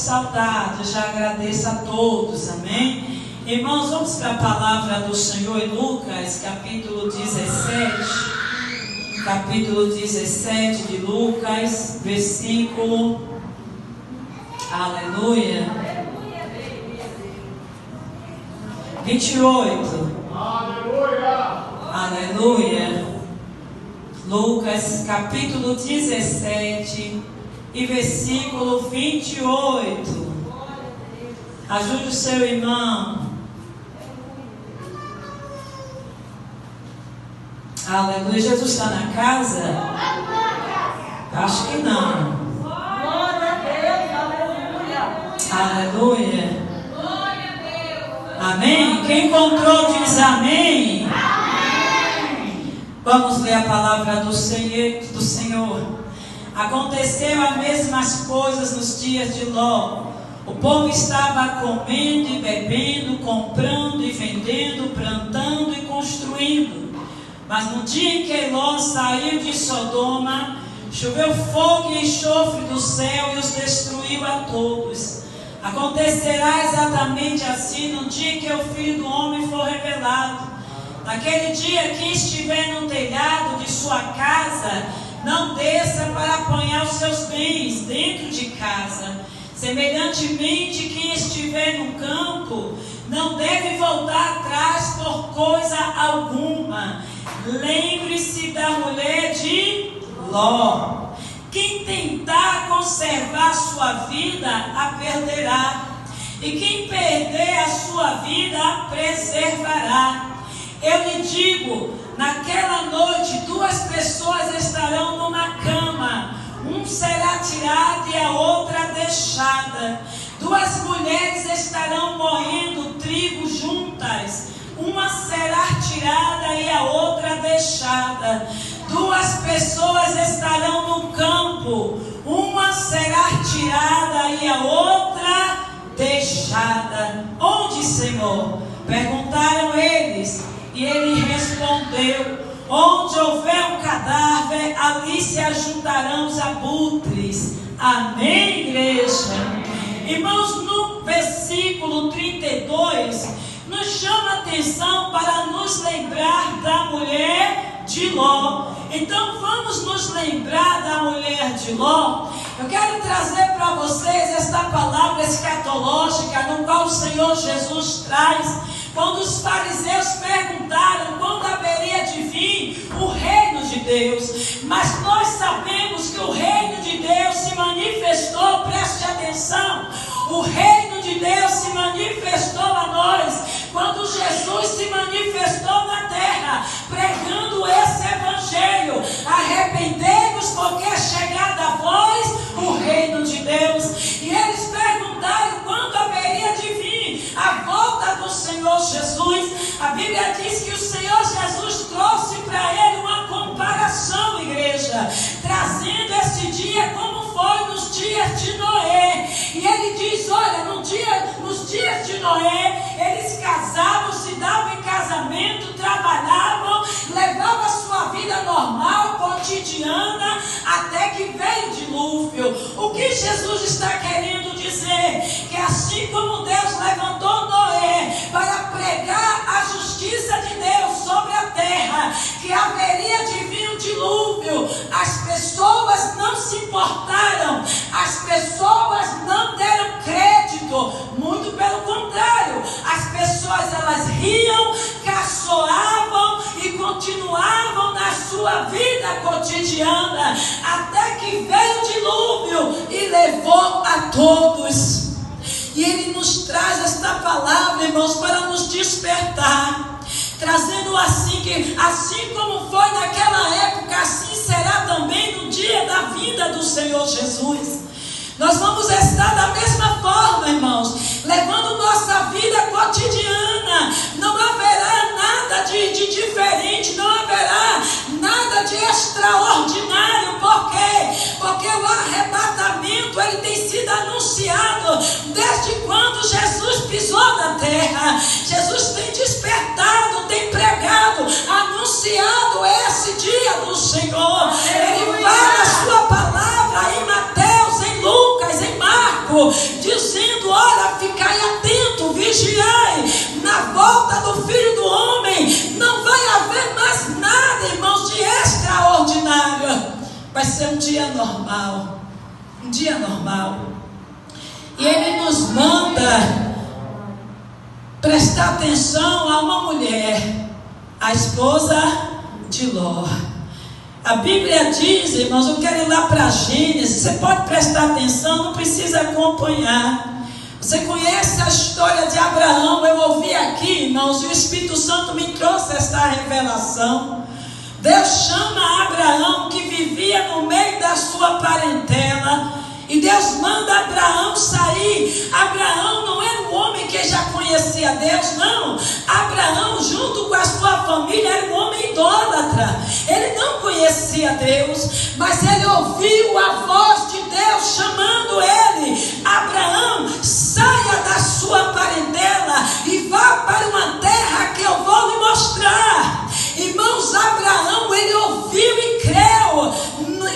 saudar, eu já agradeço a todos, amém? Irmãos, vamos para a palavra do Senhor em Lucas, capítulo 17 de Lucas, versículo, aleluia, 28, aleluia, Lucas, capítulo 17 e versículo 28, ajude o seu irmão. Aleluia. Jesus está na casa? Acho que não. Glória a Deus, aleluia. Aleluia. Amém? Quem encontrou diz amém. Vamos ler a palavra do Senhor. Aconteceu as mesmas coisas nos dias de Ló. O povo estava comendo e bebendo, comprando e vendendo, plantando e construindo. Mas no dia em que Ló saiu de Sodoma, choveu fogo e enxofre do céu e os destruiu a todos. Acontecerá exatamente assim no dia em que o Filho do Homem for revelado. Naquele dia, quem estiver no telhado de sua casa, não desça para apanhar os seus bens dentro de casa. Semelhantemente, quem estiver no campo, não deve voltar atrás por coisa alguma. Lembre-se da mulher de Ló. Quem tentar conservar sua vida, a perderá. E quem perder a sua vida, a preservará. Eu lhe digo, naquela noite, 2 pessoas estarão numa cama. Um será tirado e a outra deixada. 2 mulheres estarão moendo trigo juntas. Uma será tirada e a outra deixada. 2 pessoas estarão no campo. Uma será tirada e a outra deixada. Onde, Senhor? Perguntaram eles. E ele respondeu: onde houver um cadáver, ali se ajuntarão os abutres. Amém, igreja? Irmãos, no versículo 32, nos chama a atenção para nos lembrar da mulher de Ló. Então vamos nos lembrar da mulher de Ló. Eu quero trazer para vocês esta palavra escatológica, no qual o Senhor Jesus traz. Quando os fariseus perguntaram quando haveria de vir o reino de Deus. Mas nós sabemos que o reino de Deus se manifestou, preste atenção. O reino de Deus se manifestou a nós quando Jesus se manifestou na terra, pregando esse evangelho. Arrependei-vos, porque é chegada a vós o reino de Deus. E eles perguntaram quando haveria de vir a volta do Senhor Jesus. A Bíblia diz que o Senhor Jesus trouxe para ele uma comparação, igreja, trazendo esse dia como foi nos dias de Noé. E ele diz: olha, nos dias de Noé, eles casavam, se davam em casamento, trabalhavam, levavam a sua vida normal, cotidiana, até que veio o dilúvio. O que Jesus está querendo dizer? Que assim como Deus levantou Noé para pregar a justiça de Deus sobre a terra, que haveria de vir um dilúvio, as pessoas não se importaram, as pessoas não deram crédito, muito pelo contrário, as pessoas elas riam, caçoavam e continuavam na sua vida cotidiana, até que veio o dilúvio e levou a todos. E ele nos traz esta palavra, irmãos, para nos despertar, trazendo assim que, assim como foi naquela época, assim será também no dia da vinda do Senhor Jesus. Nós vamos estar da mesma forma, irmãos, levando nossa vida cotidiana. Não haverá nada de diferente, não haverá nada de extraordinário. Por quê? Porque o arrebatamento ele tem sido anunciado desde quando Jesus pisou na terra. Jesus tem despertado, tem pregado, anunciado esse dia do Senhor. Ele fala a sua palavra em Mateus, em Lucas, em Marcos. arco, dizendo: ora, ficai atento, vigiai, na volta do Filho do Homem não vai haver mais nada, irmãos, de extraordinário. Vai ser um dia normal, um dia normal. E Ele nos manda prestar atenção a uma mulher, a esposa de Ló. A Bíblia diz, irmãos, eu quero ir lá para Gênesis, você pode prestar atenção, não precisa acompanhar. Você conhece a história de Abraão, eu ouvi aqui, irmãos, e o Espírito Santo me trouxe esta revelação. Deus chama Abraão, que vivia no meio da sua parentela, e Deus manda Abraão sair. Abraão não era um homem que já conhecia Deus, não. Abraão, junto com a sua família, era um homem idólatra. Ele não conhecia Deus, mas ele ouviu a voz de Deus chamando ele: Abraão, saia da sua parentela e vá para uma terra que eu vou lhe mostrar. Irmãos, Abraão, ele ouviu e creu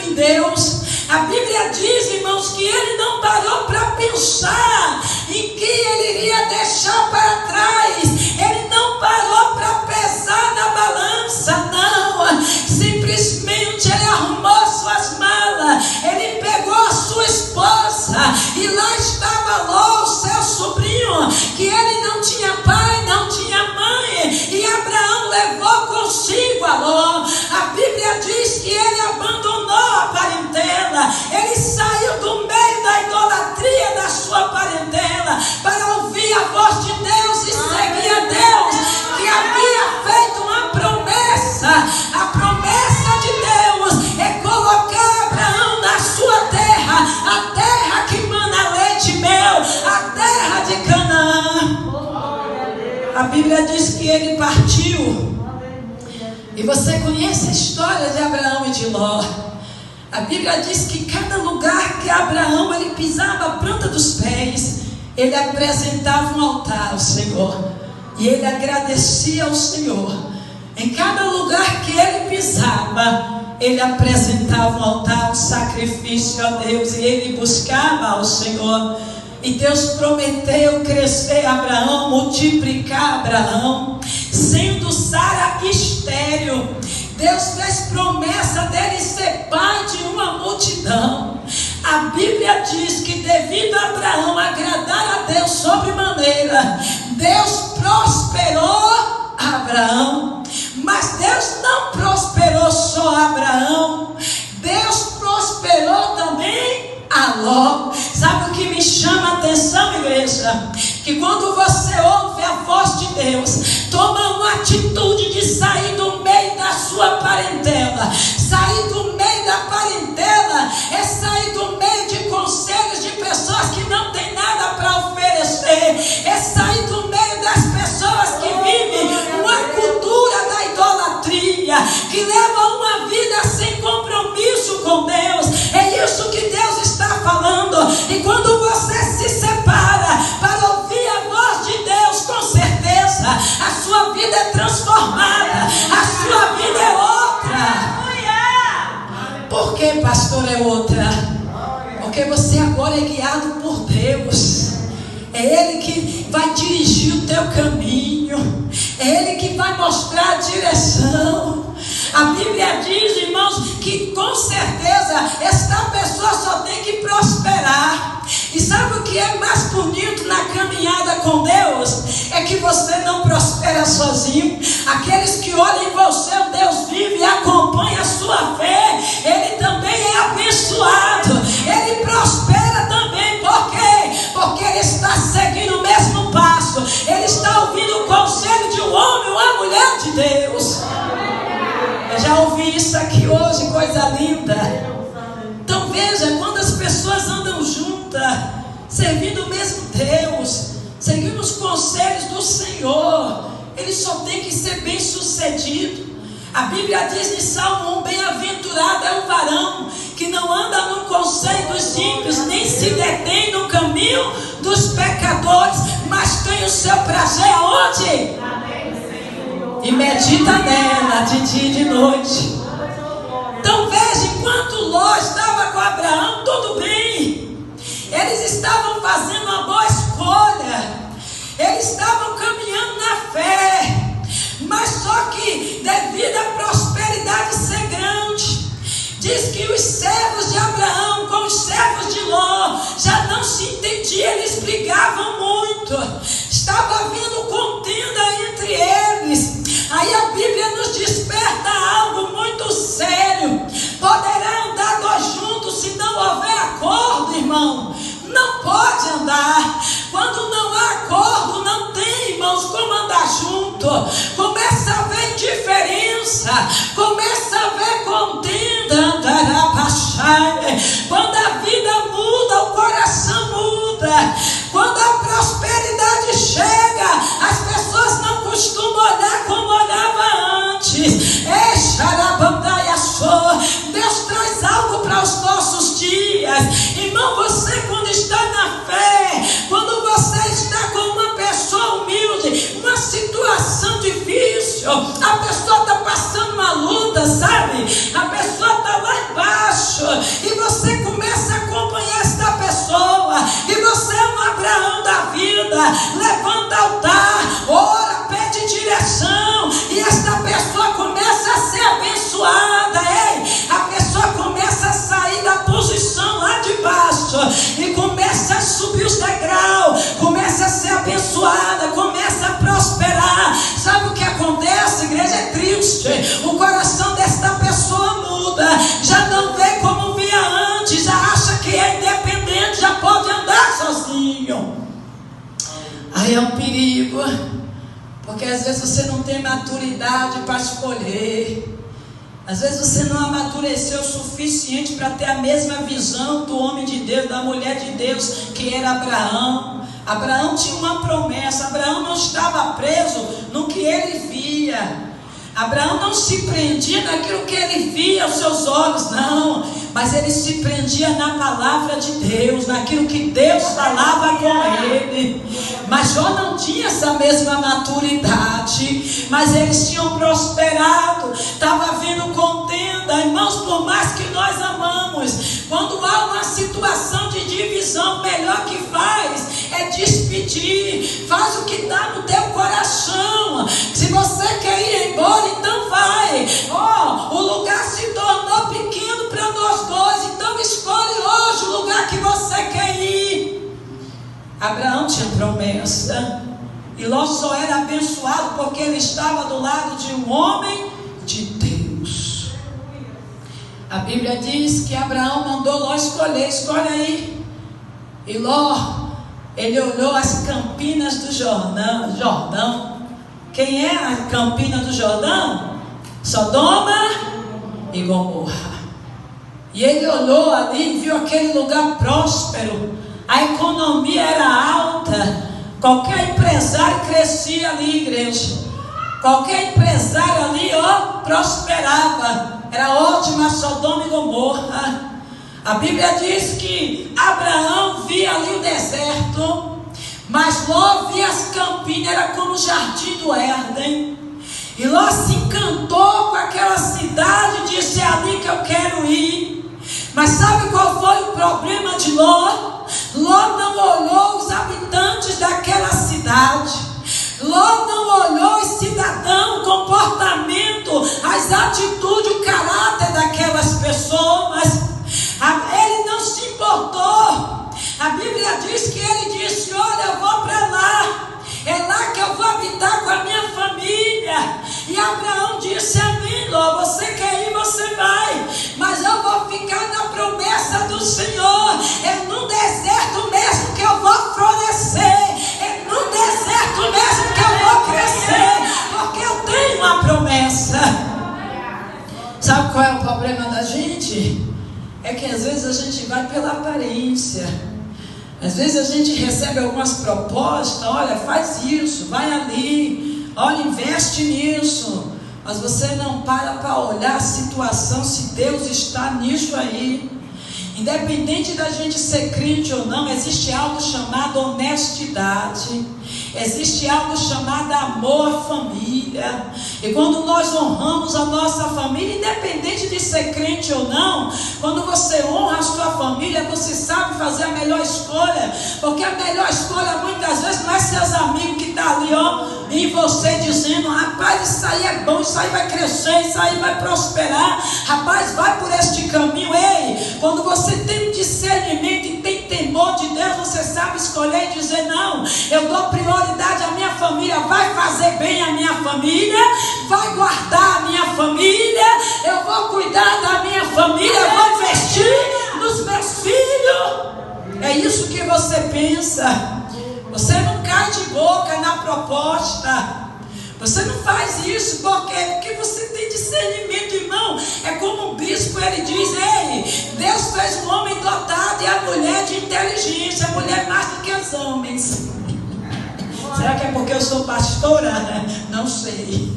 em Deus. A Bíblia diz, irmãos, que ele não parou para pensar em que ele iria deixar para trás. Ele não parou para pesar na balança, não. Simplesmente ele arrumou suas malas, ele pegou a sua esposa, e lá estava Ló, o seu sobrinho, que ele não tinha pai, não tinha mãe, e Abraão levou consigo a Ló. A Bíblia diz que ele abandonou a parentela, ele saiu do meio da idolatria da sua parentela para ouvir a voz de Deus e seguir a Deus, que havia feito uma promessa. A promessa de Deus é colocar Abraão na sua terra, a terra que mana leite e mel, a terra de Canaã. A Bíblia diz que ele partiu, e você conhece a história de Abraão e de Ló. A Bíblia diz que cada lugar que Abraão ele pisava a planta dos pés, ele apresentava um altar ao Senhor, e ele agradecia ao Senhor. Em cada lugar que ele pisava, ele apresentava um altar, um sacrifício a Deus, e ele buscava ao Senhor. E Deus prometeu crescer Abraão, multiplicar Abraão, sendo Sara estéril. Deus fez promessa dele ser pai de uma multidão. A Bíblia diz que devido a Abraão agradar a Deus sobremaneira, Deus prosperou Abraão. Mas Deus não prosperou só Abraão, Deus prosperou também a Ló. Sabe o que me chama a atenção, igreja? Que quando você ouve a voz de Deus, toma uma atitude de sair do meio da sua parentela. Sair do meio da parentela é sair do meio de conselhos de pessoas que não têm nada para oferecer. É sair do meio das pessoas que vivem uma cultura da idolatria, que levam uma vida sem compromisso com Deus. É isso que Deus está falando. E quando você se separa para ouvir a voz de Deus, com certeza a sua vida é transformada, a sua vida é outra. Por que, pastor, é outra? Porque você agora é guiado por Deus. É Ele que vai dirigir o teu caminho, é Ele que vai mostrar a direção. A Bíblia diz, irmãos, que com certeza esta pessoa só tem que prosperar. E sabe o que é mais bonito na caminhada com Deus? É que você não prospera sozinho. Aqueles que olham em você, o Deus vive e acompanha a sua fé, ele também é abençoado, ele prospera também. Por quê? Porque ele está seguindo o mesmo passo, ele está ouvindo o conselho de um homem ou uma mulher de Deus. Eu já ouvi isso aqui hoje, coisa linda. Então veja, quando as pessoas andam juntas, servindo o mesmo Deus, seguindo os conselhos do Senhor, ele só tem que ser bem sucedido. A Bíblia diz em Salmo 1, bem-aventurado é o varão que não anda no conselho dos ímpios, nem se detém no caminho dos pecadores, mas tem o seu prazer aonde? E medita nela de dia e de noite. Então veja, enquanto Ló estava com Abraão, tudo bem. Eles estavam fazendo uma boa escolha. Eles estavam caminhando na fé. Mas só que devido à prosperidade ser grande, diz que os servos de Abraão com os servos de Ló já não se entendiam, eles brigavam muito. Estava havendo contenda entre eles. Aí a Bíblia nos desperta algo muito sério. Poderá andar dois juntos se não houver acordo, irmão? Não pode andar. Quando não há acordo, não tem, irmãos, como andar junto. Começa a haver indiferença, começa a haver contenda. Quando a vida muda, o coração muda. Quando a prosperidade chega, as pessoas não costumam olhar como olhava antes. Deus traz algo para os nossos dias. Irmão, você quando está na fé, quando você está com uma pessoa humilde, uma situação difícil, a pessoa está passando uma luta, sabe? A pessoa está lá embaixo e você começa a acompanhar esta pessoa, e você é um Abraão da vida. Levanta altar, ora, pede direção, e esta pessoa começa a ser abençoada. Ei, a pessoa começa a sair da posição lá de baixo e começa a subir os degraus, começa a ser abençoada, começa a prosperar. Sabe o que acontece, igreja? É triste. O coração desta pessoa muda, já não vê como via antes, já acha que é independente, já pode andar sozinho. Aí é um perigo, porque às vezes você não tem maturidade para escolher. Às vezes você não amadureceu o suficiente para ter a mesma visão do homem de Deus, da mulher de Deus, que era Abraão. Abraão tinha uma promessa. Abraão não estava preso no que ele via. Abraão não se prendia naquilo que ele via aos seus olhos, não. Mas ele se prendia na palavra de Deus, naquilo que Deus falava com ele. Mas Jó não tinha essa mesma maturidade, mas eles tinham prosperado. Estava havendo contenda. Irmãos, por mais que nós amamos, quando há uma situação de divisão, o melhor que faz é despedir. Faz o que está no teu coração. Se você quer ir embora, então vai. O lugar se tornou pequeno para nós dois, então escolhe hoje o lugar que você quer ir. Abraão tinha promessa, e Ló só era abençoado porque ele estava do lado de um homem de Deus. A Bíblia diz que Abraão mandou Ló escolher, escolhe aí. E Ló, ele olhou as campinas do Jordão. Quem é a campina do Jordão? Sodoma e Gomorra. E ele olhou ali e viu aquele lugar próspero. A economia era alta. Qualquer empresário crescia ali, igreja. Qualquer empresário ali, prosperava. Era ótima Sodoma e Gomorra. A Bíblia diz que Abraão via ali o deserto, mas Ló via as campinas, era como o jardim do Éden. E Ló se encantou com aquela cidade e disse: é ali que eu quero ir. Mas sabe qual foi o problema de Ló? Ló não olhou os habitantes daquela cidade. Ló não olhou os cidadãos, o comportamento, as atitudes, o caráter daquelas pessoas. Ele não se importou. A Bíblia diz que ele disse: olha, eu vou para lá. É lá que eu vou habitar com a minha família. E Abraão disse: amém, Ló, você quer ir, você vai. Mas eu vou ficar na promessa do Senhor. É no deserto mesmo que eu vou florescer. É no deserto mesmo que eu vou crescer. Porque eu tenho uma promessa. Sabe qual é o problema da gente? É que às vezes a gente vai pela aparência. Às vezes a gente recebe algumas propostas: olha, faz isso, vai ali, olha, investe nisso. Mas você não para olhar a situação, se Deus está nisso aí. Independente da gente ser crente ou não, existe algo chamado honestidade. Existe algo chamado amor à família. E quando nós honramos a nossa família, independente de ser crente ou não, quando você honra a sua família, você sabe fazer a melhor escolha. Porque a melhor escolha muitas vezes não é seus amigos que estão ali, em você dizendo: rapaz, isso aí é bom, isso aí vai crescer, isso aí vai prosperar, rapaz, vai por este caminho. Ei, quando você tem discernimento e tem temor de Deus, você sabe escolher e dizer: não, eu dou prioridade à minha família, vai fazer bem a minha família, vai guardar a minha família, eu vou cuidar da minha família, eu vou investir nos meus filhos. É isso que você pensa. Você não cai de boca na proposta. Você não faz isso porque você tem discernimento, irmão. É como o bispo, ele diz: ei, Deus fez o homem dotado e a mulher de inteligência. A mulher mais do que os homens. Será que é porque eu sou pastora? Não sei.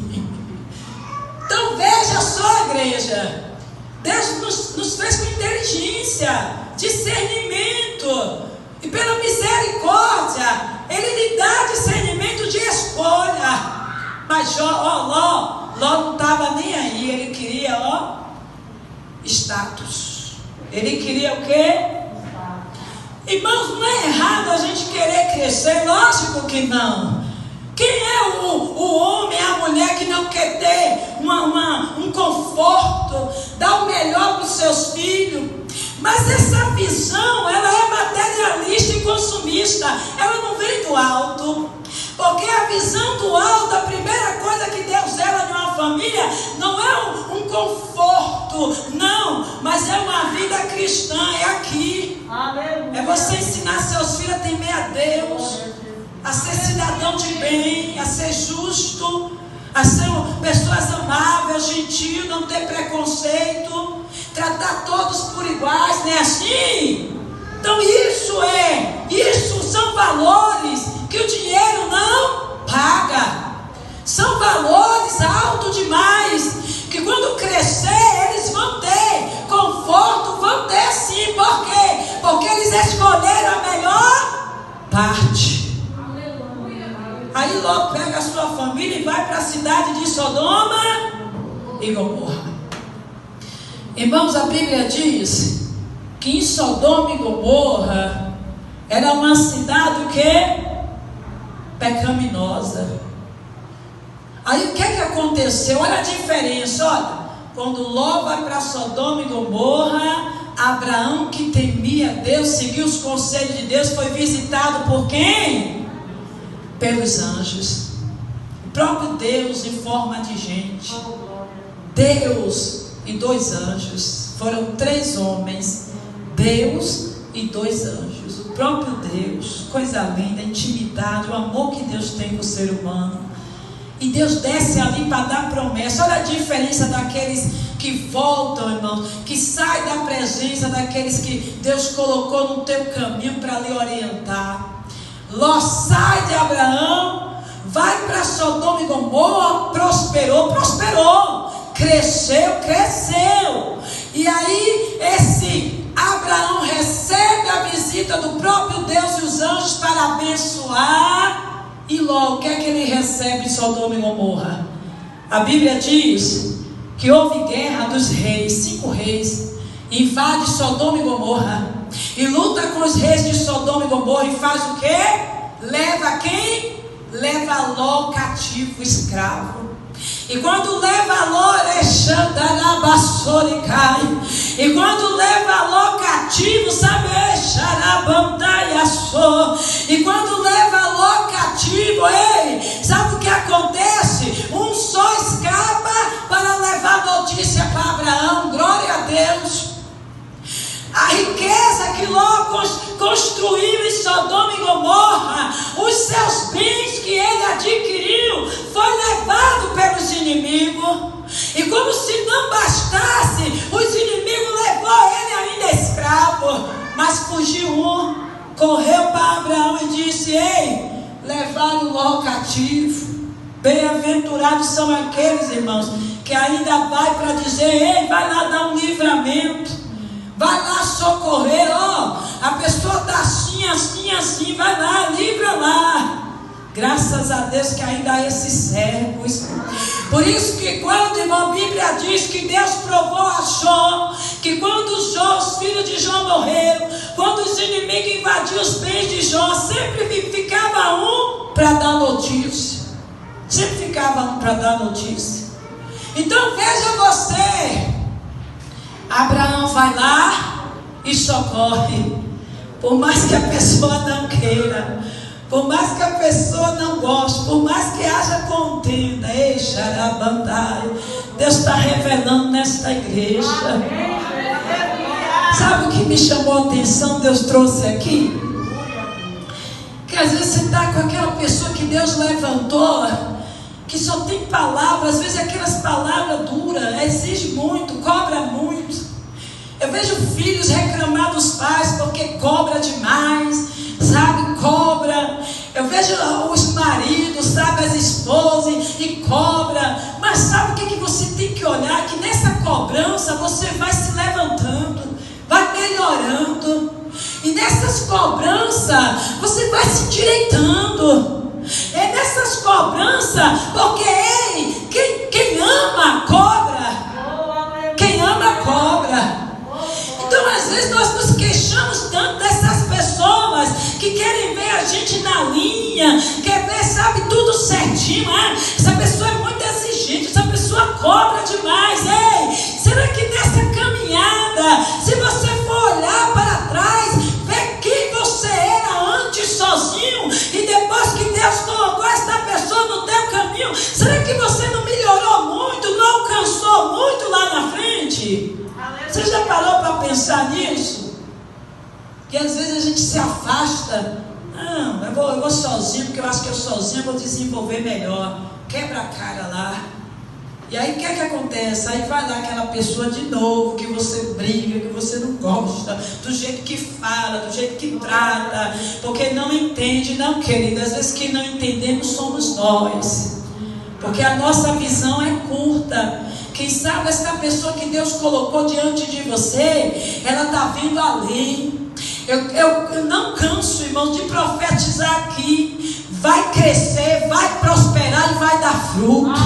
Então veja só, igreja, Deus nos fez com inteligência, discernimento, e pela misericórdia Ele lhe dá discernimento de escolha. Mas Ló não estava nem aí. Ele queria status. Ele queria o quê? Irmãos, não é errado a gente querer crescer, lógico que não. Quem é o homem, a mulher que não quer ter um conforto, dar o melhor para os seus filhos? Mas essa visão, ela é materialista e consumista. Ela não vem do alto. Porque a visão do alto, a primeira coisa que Deus dela em uma família, não é um conforto, não, mas é uma vida cristã, é aqui. É você ensinar seus filhos a temer a Deus, a ser cidadão de bem, a ser justo, a ser pessoas amáveis, gentil, não ter preconceito, tratar todos por iguais, não é assim? Então isso são valores que o dinheiro não paga. São valores altos demais, que quando crescer eles vão ter conforto, vão ter sim. Por quê? Porque eles escolheram a melhor parte. Aí logo pega a sua família e vai para a cidade de Sodoma e Gomorra. Irmãos, a Bíblia diz que em Sodoma e Gomorra era uma cidade o quê? Pecaminosa. Aí o que aconteceu? Olha a diferença, olha. Quando Ló vai para Sodoma e Gomorra, Abraão, que temia Deus, seguiu os conselhos de Deus, foi visitado por quem? Pelos anjos. O próprio Deus em forma de gente. Deus e 2 anjos. Foram 3 homens. Deus e 2 anjos. O próprio Deus. Coisa linda, intimidade, o amor que Deus tem com o ser humano. E Deus desce ali para dar promessa. Olha a diferença daqueles que voltam, irmãos, que saem da presença daqueles que Deus colocou no teu caminho para lhe orientar. Ló sai de Abraão, vai para Sodoma e Gomorra, prosperou, cresceu. E aí esse Abraão recebe a visita do próprio Deus e os anjos para abençoar. E Ló, o que é que ele recebe em Sodoma e Gomorra? A Bíblia diz que houve guerra dos reis, 5 reis, invade Sodoma e Gomorra, e luta com os reis de Sodoma e Gomorra, e faz o quê? Leva quem? Leva Ló cativo, escravo. E quando leva Ló, e quando leva Ló cativo, sabe? E quando leva Ló cativo, sabe o que acontece? Um só escapa para levar notícia para Abraão. Glória a Deus. A riqueza que Ló construiu em Sodoma e Gomorra, os seus bens que ele adquiriu, foi levado pelos inimigos. E como se não bastasse, os inimigos levou ele ainda escravo. Mas fugiu um, correu para Abraão e disse: ei, levaram Ló cativo. Bem-aventurados são aqueles, irmãos, que ainda vai para dizer: ei, vai lá dar um livramento, vai lá socorrer, a pessoa está assim, vai lá, livra lá. Graças a Deus que ainda há esses servos. Por isso que quando a Bíblia diz que Deus provou a Jó, que quando os filhos de Jó morreram, quando os inimigos invadiam os bens de Jó, sempre ficava um para dar notícia. Sempre ficava um para dar notícia. Então veja você, Abraão vai lá e socorre. Por mais que a pessoa não queira, por mais que a pessoa não goste, por mais que haja contenda, ei, xarabandai, Deus está revelando nesta igreja. Sabe o que me chamou a atenção, Deus trouxe aqui? Que às vezes você está com aquela pessoa que Deus levantou, que só tem palavras, às vezes aquelas palavras duras, exige muito, cobra muito. Eu vejo filhos reclamar dos pais porque cobra demais, sabe, cobra. Eu vejo os maridos, sabe, as esposas e cobra. Mas sabe o que você tem que olhar? Que nessa cobrança você vai se levantando, vai melhorando. E nessas cobranças você vai se direitando. É nessas cobranças, porque quem ama cobra. Quem ama cobra. Então às vezes nós nos queixamos tanto dessas pessoas que querem ver a gente na linha, quer ver, sabe, tudo certinho. Essa pessoa é muito exigente, essa pessoa cobra demais. Ei, será que nessa caminhada, se você for olhar para trás, ver quem você era antes sozinho e depois que Deus colocou essa pessoa no teu caminho, será que você não melhorou muito, não alcançou muito lá na frente? Você já parou para pensar nisso? Que às vezes a gente se afasta. Não, eu vou sozinho, porque eu acho que eu sozinho vou desenvolver melhor. Quebra a cara lá. E aí o que é que acontece? Aí vai lá aquela pessoa de novo, que você briga, que você não gosta, do jeito que fala, do jeito que trata, porque não entende. Não, querida, às vezes que não entendemos somos nós, porque a nossa visão é curta. Quem sabe essa pessoa que Deus colocou diante de você, ela está vindo além. Eu não canso, irmão, de profetizar aqui. Vai crescer, vai prosperar e vai dar fruto.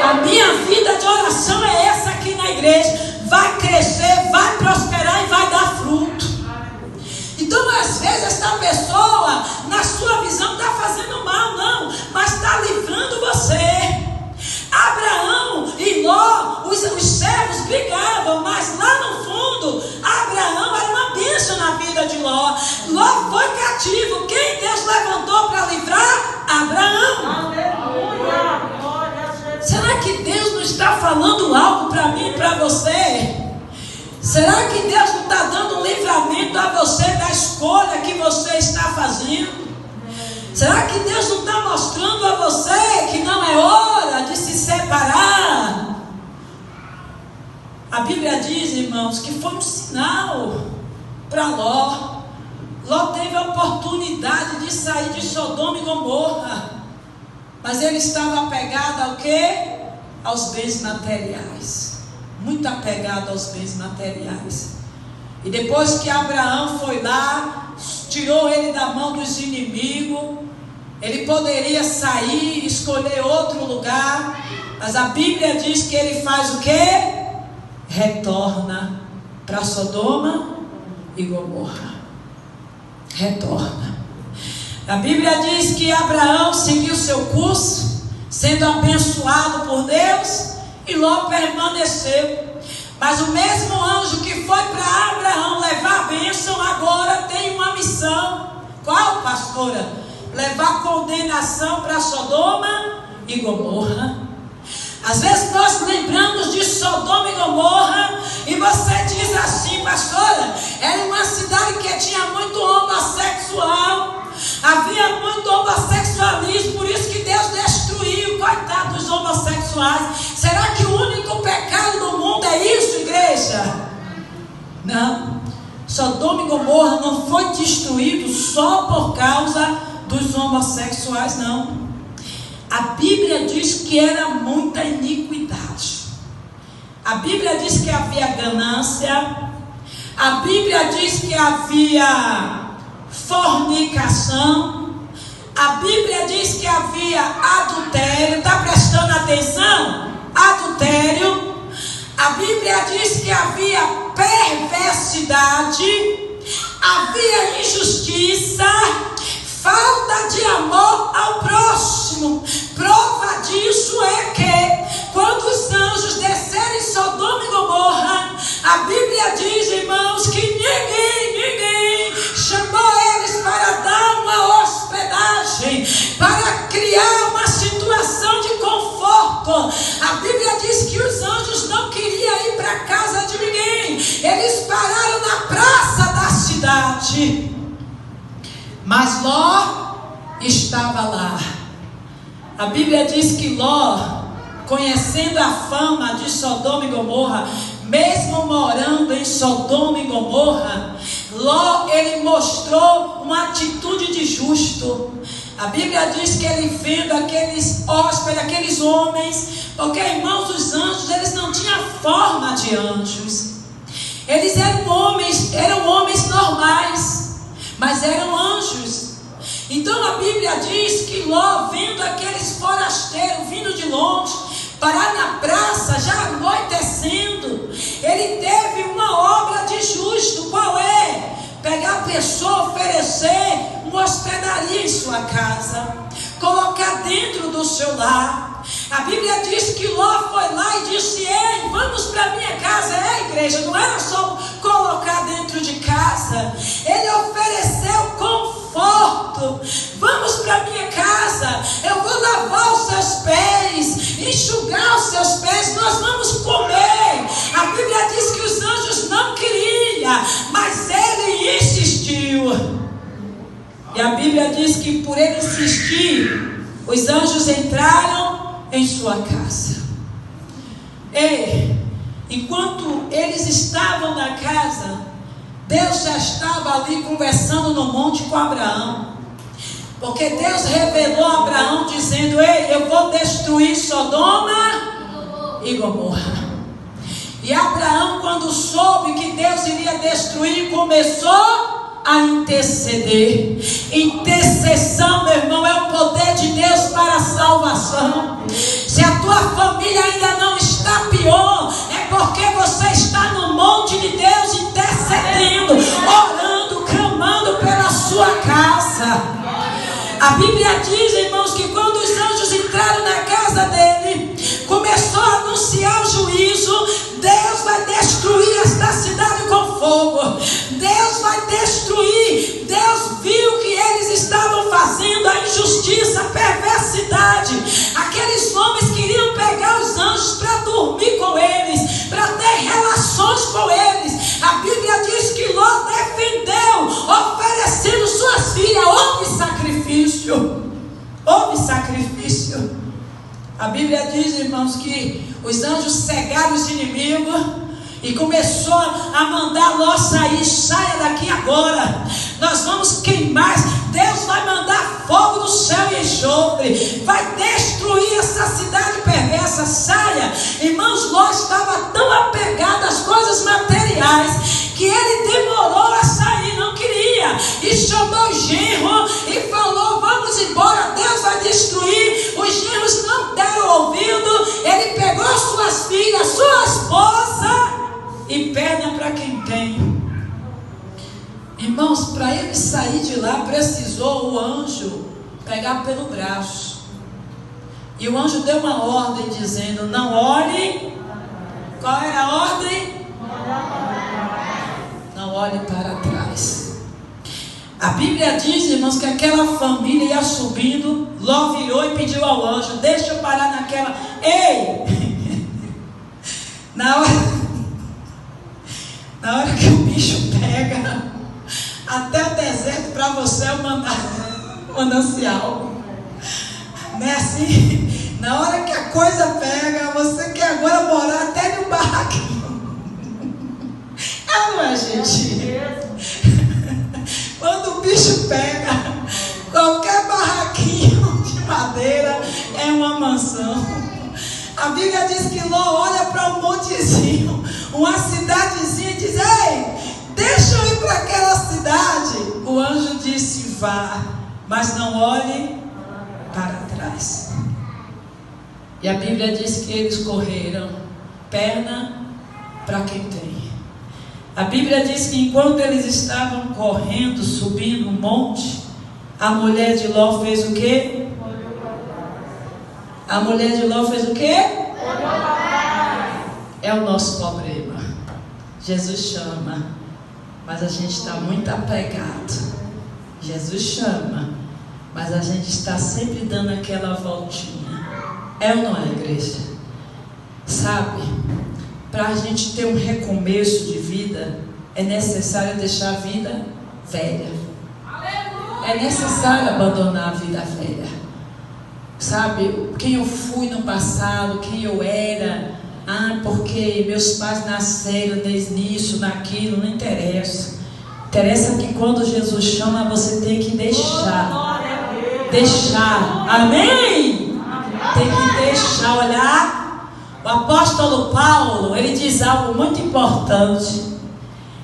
A minha vida de oração é essa aqui na igreja. Vai crescer, vai prosperar e vai dar fruto. Então às vezes essa pessoa, na sua visão, está fazendo mal, não, mas está livrando você. Abraão e Ló, os servos brigavam, mas lá no fundo, Abraão era uma bênção na vida de Ló. Ló foi cativo. Quem Deus levantou para livrar? Abraão. Aleluia. Será que Deus não está falando algo para mim e para você? Será que Deus não está dando um livramento a você da escolha que você está fazendo? Será que Deus não está mostrando a você que não é hora de se separar? A Bíblia diz, irmãos, que foi um sinal para Ló. Ló teve a oportunidade de sair de Sodoma e Gomorra, mas ele estava apegado ao quê? Aos bens materiais. Muito apegado aos bens materiais. E depois que Abraão foi lá, tirou ele da mão dos inimigos, ele poderia sair e escolher outro lugar, mas a Bíblia diz que ele faz o quê? Retorna para Sodoma e Gomorra. Retorna. A Bíblia diz que Abraão seguiu seu curso, sendo abençoado por Deus, e Ló permaneceu. Mas o mesmo anjo que foi para Abraão levar a bênção, agora tem uma missão. Qual, pastora? Levar condenação para Sodoma e Gomorra. Às vezes nós lembramos de Sodoma e Gomorra e você diz assim, pastora, era uma cidade que tinha muito homossexual, havia muito homossexualismo, por isso que Deus destruiu, coitado dos homossexuais. Será que o único pecado do mundo é isso, igreja? Não. Sodoma e Gomorra não foi destruído só por causa dos homossexuais, não. A Bíblia diz que era muita iniquidade. A Bíblia diz que havia ganância. A Bíblia diz que havia fornicação. A A Bíblia diz que havia adultério. Está prestando atenção? Adultério. A Bíblia diz que havia perversidade, havia injustiça, falta de amor ao próximo. Prova disso é que quando os anjos descerem em Sodoma e Gomorra, a Bíblia diz, irmãos, que ninguém chamou eles para dar uma hospedagem, para criar uma situação de conforto. A Bíblia diz que os anjos não queriam ir para a casa de ninguém. Eles pararam na praça da cidade. Mas Ló estava lá. A Bíblia diz que Ló, conhecendo a fama de Sodoma e Gomorra, mesmo morando em Sodoma e Gomorra, Ló, ele mostrou uma atitude de justo. A Bíblia diz que ele vendo aqueles hóspedes, aqueles homens, porque, irmãos, os anjos, eles não tinham forma de anjos. Eles eram homens normais, mas eram anjos. Então a Bíblia diz que Ló, vendo aqueles forasteiros vindo de longe, parar na praça, já anoitecendo, ele teve uma obra de justo. Qual é? Pegar a pessoa, oferecer uma hospedaria em sua casa, colocar dentro do seu lar. A Bíblia diz que Ló foi lá e disse: ei, vamos para minha casa. Igreja, não era só colocar dentro de casa. Ele ofereceu conforto. Vamos para minha casa, eu vou lavar os seus pés, enxugar os seus pés, nós vamos comer. A Bíblia diz que os anjos não queriam, mas ele insistiu. E a Bíblia diz que por ele insistir, os anjos entraram em sua casa. Enquanto eles estavam na casa, Deus já estava ali conversando no monte com Abraão. Porque Deus revelou a Abraão dizendo: ei, eu vou destruir Sodoma e Gomorra. E Abraão, quando soube que Deus iria destruir, começou a interceder. Intercessão, meu irmão, é o poder de Deus para a salvação. Se a tua família ainda não está pior, é porque você está no monte de Deus intercedendo, orando, clamando pela sua casa. A Bíblia diz, irmãos, que quando os anjos entraram na casa dele, começou a anunciar o juízo. Deus vai destruir esta cidade com fogo. Deus vai destruir. Deus viu que eles estavam fazendo a injustiça, a perversidade. Aqueles homens queriam pegar os anjos para dormir com eles, para ter relações com eles. A Bíblia diz que Ló defendeu, oferecendo suas filhas. Houve sacrifício. Houve sacrifício. A Bíblia diz, irmãos, que os anjos cegaram os inimigos e começou a mandar Ló sair. Saia daqui agora, nós vamos queimar. Deus vai mandar fogo do céu e enxofre, vai destruir essa cidade perversa. Saia. Irmãos, Ló estava tão apegado às coisas materiais que ele demorou a sair, não queria, e chamou o genro e falou: vamos embora, Deus vai destruir. Os genros não deram ouvido. Ele pegou suas filhas, sua esposa, e perna para quem tem. Irmãos, para ele sair de lá, precisou o anjo pegar pelo braço. E o anjo deu uma ordem dizendo: não olhe. Qual era a ordem? Não olhe para trás. A Bíblia diz, irmãos, que aquela família ia subindo. Ló virou e pediu ao anjo: deixa eu parar naquela. Ei! Na hora que o bicho pega, até o deserto para você é um manancial. Não é assim? Na hora que a coisa pega, você quer agora morar até no barraquinho. Não é, gente? Quando o bicho pega, qualquer barraquinho de madeira é uma mansão. A Bíblia diz que Ló olha para um montezinho, uma cidadezinha, e diz: ei, deixa eu ir para aquela cidade. O anjo disse: vá. mas não olhe para trás. E a Bíblia diz que eles correram, perna para quem tem. A Bíblia diz que enquanto eles estavam correndo, subindo um monte, a mulher de Ló fez o quê? A mulher de Ló fez o quê? É o nosso problema. Jesus chama, mas a gente está muito apegado. Jesus chama, mas a gente está sempre dando aquela voltinha. É ou não é, igreja? Sabe, para a gente ter um recomeço de vida, é necessário deixar a vida velha. É necessário abandonar a vida velha. Sabe, quem eu fui no passado, quem eu era, porque meus pais nasceram nisso, naquilo, não interessa. Interessa que quando Jesus chama, você tem que deixar. Deixar, amém? Tem que deixar, olhar. O apóstolo Paulo, ele diz algo muito importante.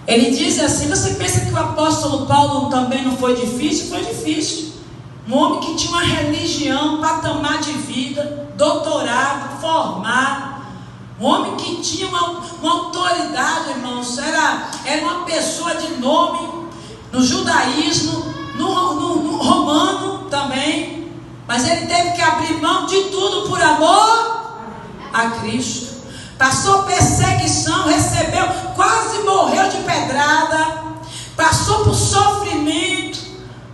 Ele diz assim, você pensa que o apóstolo Paulo também não foi difícil? Foi difícil. Um homem que tinha uma religião, patamar de vida, doutorado, formado. Um homem que tinha uma autoridade, irmãos. Era uma pessoa de nome no judaísmo, no romano também. Mas ele teve que abrir mão de tudo por amor a Cristo. Passou perseguição, recebeu, quase morreu de pedrada. Passou por sofrimento.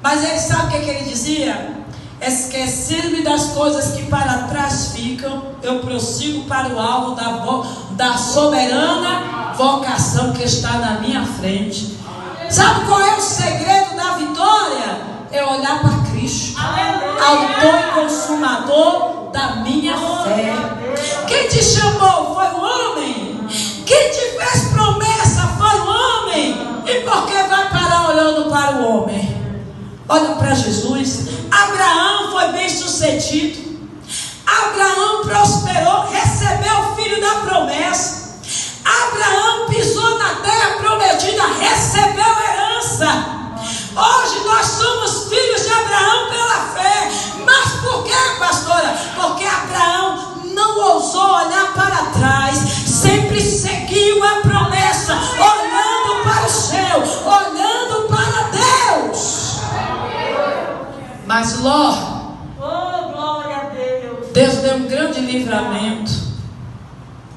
Mas ele sabe o que ele dizia? Esquecer-me das coisas que para trás ficam, eu prossigo para o alvo da soberana vocação que está na minha frente. Sabe qual é o segredo da vitória? É olhar para Cristo, autor e consumador da minha fé. Quem te chamou foi o homem. Quem te fez promessa foi o homem. E por que vai parar olhando para o homem? Olha para Jesus. Abraão foi bem sucedido. Abraão prosperou, recebeu o filho da promessa. Abraão pisou na terra prometida, recebeu a herança. Hoje nós somos filhos de Abraão pela fé. Mas por quê, pastora? Porque Abraão não ousou olhar para trás, sempre seguiu a promessa, olhando para o céu, olhando para Deus. Mas Ló, glória a Deus. Deus deu um grande livramento,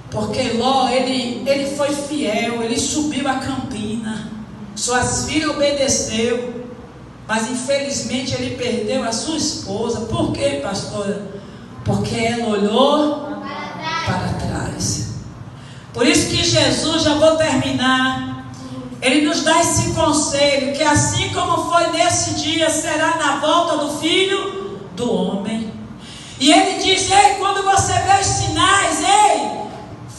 porque Ló, ele foi fiel, ele subiu a campina, suas filhas obedeceu, mas infelizmente ele perdeu a sua esposa. Por quê, pastora? Porque ela olhou para trás. Por isso que Jesus, já vou terminar, ele nos dá esse conselho, que assim como foi nesse dia, será na volta do Filho do Homem. E ele diz, ei, quando você vê os sinais, ei,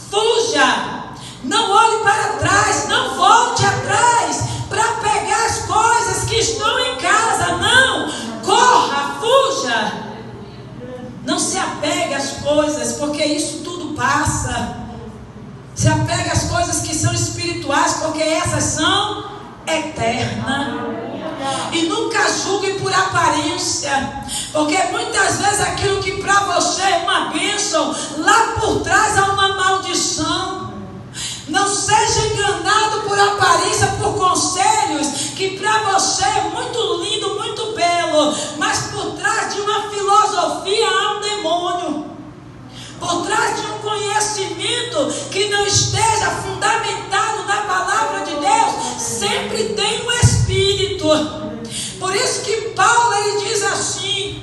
fuja, não olhe para trás, não volte atrás, para pegar as coisas que estão em casa, não, corra, fuja, não se apegue às coisas, porque isso tudo passa. Se apega às coisas que são espirituais, porque essas são eternas. E nunca julgue por aparência, porque muitas vezes aquilo que para você é uma bênção, lá por trás há uma maldição. Não seja enganado por aparência, por conselhos que para você é muito lindo, muito belo, mas por trás de uma filosofia há um demônio. Por trás de um conhecimento que não esteja fundamentado na palavra de Deus, sempre tem um espírito. Por isso que Paulo, ele diz assim,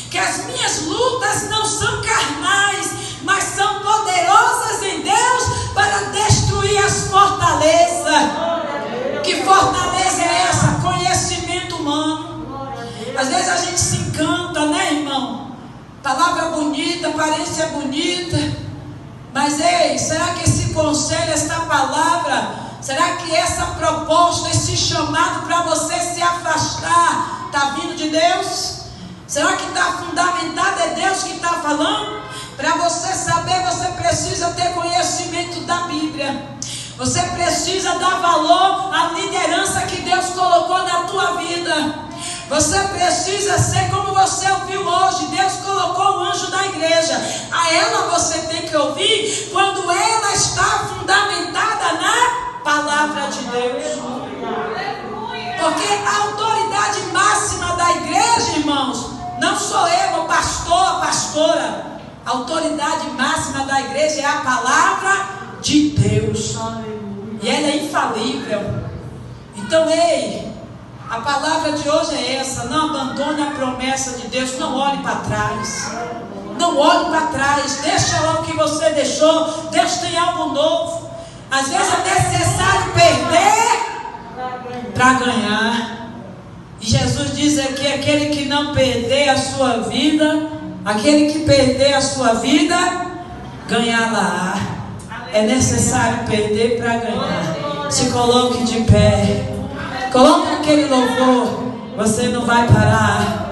que as minhas lutas não são carnais, mas são poderosas em Deus para destruir as fortalezas. Que fortaleza é essa? Conhecimento humano. Às vezes a gente se encanta, né, irmão? Palavra bonita, aparência bonita, mas ei, será que esse conselho, essa palavra, será que essa proposta, esse chamado para você se afastar, está vindo de Deus? Será que está fundamentado, é Deus que está falando? Para você saber, você precisa ter conhecimento da Bíblia. Você precisa dar valor à liderança que Deus colocou na tua vida. Você precisa ser como você ouviu hoje. Deus colocou o anjo da igreja. A ela você tem que ouvir quando ela está fundamentada na palavra de Deus. Porque a autoridade máxima da igreja, irmãos, não sou eu, o pastor, a pastora. A autoridade máxima da igreja é a palavra de Deus. E ela é infalível. Então, ei, a palavra de hoje é essa: não abandone a promessa de Deus, não olhe para trás. Não olhe para trás, deixa lá o que você deixou. Deus tem algo novo. Às vezes é necessário perder para ganhar. E Jesus diz aqui: aquele que não perder a sua vida, aquele que perder a sua vida, ganhá-la. É necessário perder para ganhar. Se coloque de pé. Coloque aquele louvor. Você não vai parar.